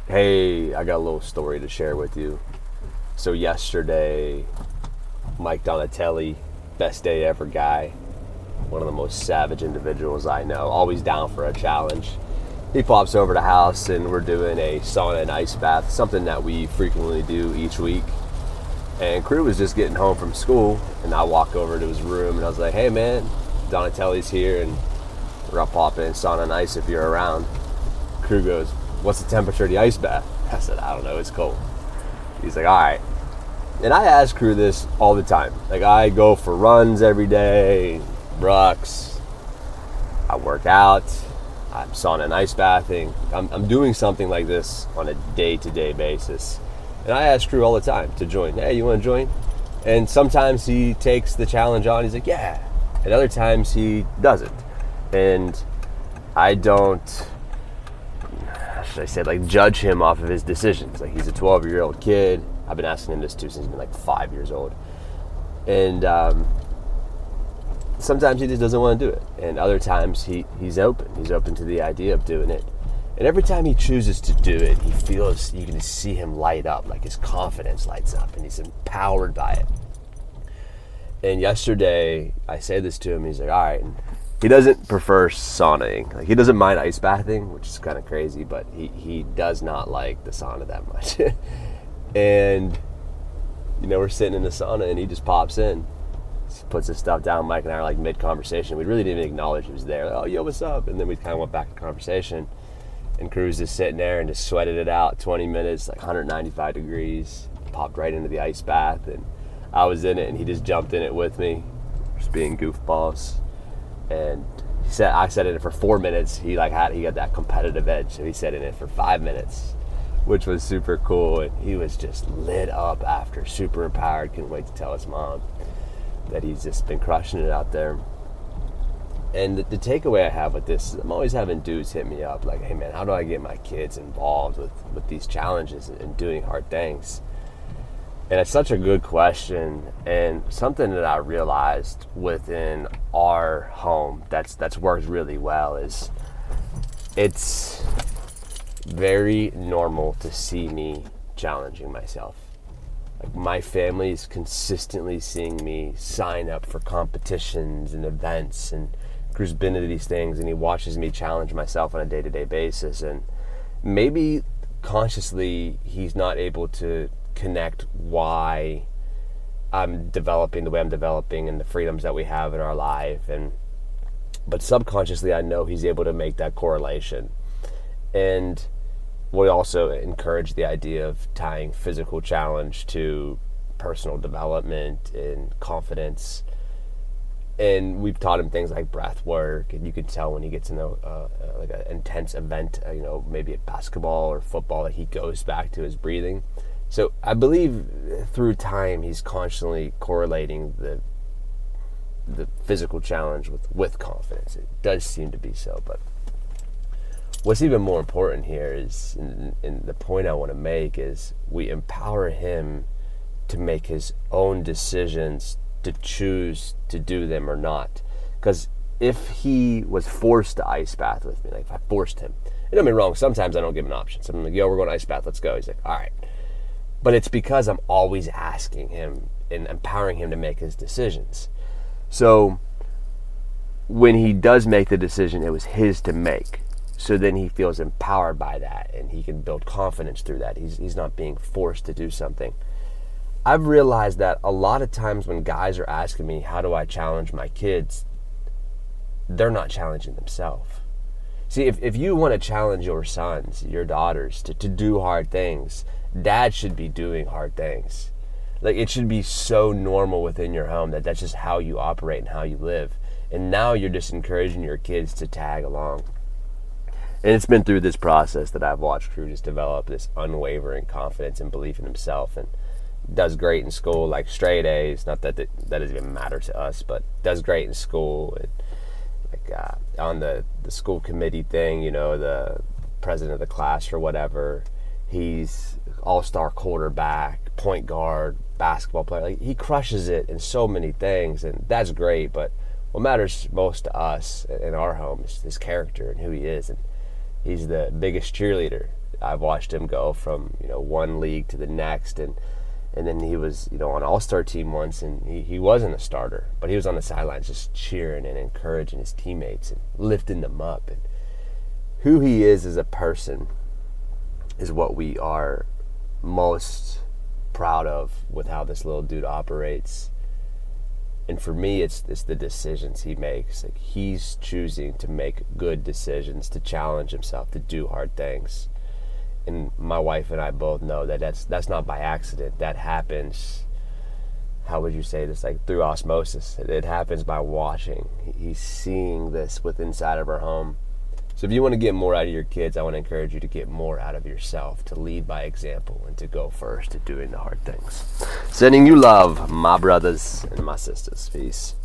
Hey, I got a little story to share with you. So yesterday, Mike Donatelli, best day ever guy, one of the most savage individuals I know, always down for a challenge. He pops over to the house and we're doing a sauna and ice bath, something that we frequently do each week. And Crew was just getting home from school, and I walk over to his room and I was like, "Hey man, Donatelli's here and we're gonna pop in sauna and ice if you're around." Crew goes, "What's the temperature of the ice bath?" I said, "I don't know, it's cold." He's like, "All right." And I ask Crew this all the time. Like, I go for runs every day, rucks, I work out, I'm sauna and ice bathing. I'm doing something like this on a day-to-day basis. And I ask Crew all the time to join. "Hey, you want to join?" And sometimes he takes the challenge on. He's like, "Yeah." And other times he doesn't. And I don't, should I say, like, judge him off of his decisions. Like, he's a 12-year-old kid. I've been asking him this too since he's been like 5 years old. And sometimes he just doesn't want to do it. And other times he's open. He's open to the idea of doing it. And every time he chooses to do it, he feels, you can see him light up, like his confidence lights up and he's empowered by it. And yesterday, I said this to him, he's like, "All right." And he doesn't prefer saunaing. Like, he doesn't mind ice bathing, which is kind of crazy, but he does not like the sauna that much. And, we're sitting in the sauna and he just pops in, just puts his stuff down. Mike and I are like mid-conversation. We really didn't even acknowledge he was there. Like, "Oh, yo, what's up?" And then we kind of went back to conversation. And Crew's just sitting there and just sweated it out, 20 minutes, like 195 degrees, popped right into the ice bath. And I was in it and he just jumped in it with me, just being goofballs. And I sat in it for 4 minutes. He got that competitive edge, so he sat in it for 5 minutes, which was super cool. And he was just lit up after, super empowered. Couldn't wait to tell his mom that he's just been crushing it out there. And the takeaway I have with this is I'm always having dudes hit me up like, "Hey man, how do I get my kids involved with these challenges and doing hard things?" And it's such a good question, and something that I realized within our home that's worked really well is it's very normal to see me challenging myself. Like, my family is consistently seeing me sign up for competitions and events, and Crew's been to these things and he watches me challenge myself on a day-to-day basis. And maybe consciously he's not able to connect why I'm developing the way I'm developing and the freedoms that we have in our life, but subconsciously I know he's able to make that correlation. And we also encourage the idea of tying physical challenge to personal development and confidence. And we've taught him things like breath work, and you can tell when he gets in like an intense event, maybe at basketball or football, that he goes back to his breathing. So I believe through time he's constantly correlating the physical challenge with confidence. It does seem to be so, but what's even more important here is, and the point I want to make is, we empower him to make his own decisions, to choose to do them or not. Because if he was forced to ice bath with me, like if I forced him, and don't get me wrong, sometimes I don't give him an option. So I'm like, "Yo, we're going to ice bath, let's go." He's like, "All right." But it's because I'm always asking him and empowering him to make his decisions. So when he does make the decision, it was his to make. So then he feels empowered by that and he can build confidence through that. He's not being forced to do something. I've realized that a lot of times when guys are asking me, how do I challenge my kids, they're not challenging themselves. See, if you want to challenge your sons, your daughters to do hard things, dad should be doing hard things. Like, it should be so normal within your home that that's just how you operate and how you live. And now you're just encouraging your kids to tag along. And it's been through this process that I've watched Crew just develop this unwavering confidence and belief in himself, and does great in school, like straight A's. Not that that doesn't even matter to us, but does great in school. And like on the school committee thing, the president of the class or whatever, he's all-star quarterback, point guard, basketball player. Like, he crushes it in so many things, and that's great. But what matters most to us in our home is his character and who he is. And he's the biggest cheerleader I've watched him go from, one league to the next, and then he was, on All-Star team once, and he wasn't a starter, but he was on the sidelines just cheering and encouraging his teammates and lifting them up. And who he is as a person is what we are most proud of with how this little dude operates. And for me, it's the decisions he makes. Like, he's choosing to make good decisions, to challenge himself, to do hard things. And my wife and I both know that that's not by accident. That happens, how would you say this, like through osmosis. It happens by watching. He's seeing this with inside of our home. So if you want to get more out of your kids, I want to encourage you to get more out of yourself, to lead by example, and to go first at doing the hard things. Sending you love, my brothers and my sisters. Peace.